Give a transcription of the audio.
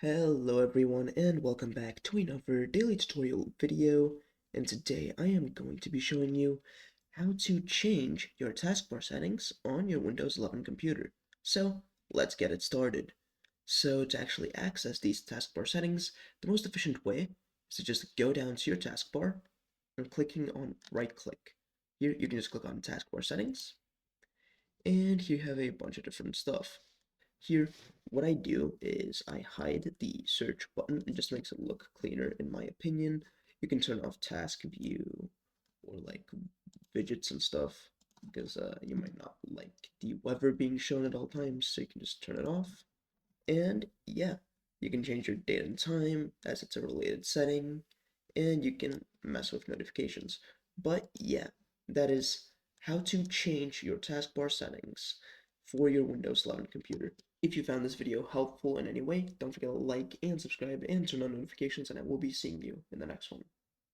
Hello everyone and welcome back to another daily tutorial video, and today I am going to be showing you how to change your taskbar settings on your Windows 11 computer. So let's get it started. So to actually access these taskbar settings, the most efficient way is to just go down to your taskbar and clicking on right click. Here you can just click on taskbar settings, and here you have a bunch of different stuff. Here, what I do is I hide the search button. It just makes it look cleaner in my opinion. You can turn off task view or like widgets and stuff because you might not like the weather being shown at all times, so you can just turn it off. And yeah, you can change your date and time as it's a related setting, and you can mess with notifications. But yeah, that is how to change your taskbar settings for your Windows 11 computer. If you found this video helpful in any way, don't forget to like and subscribe and turn on notifications, and I will be seeing you in the next one.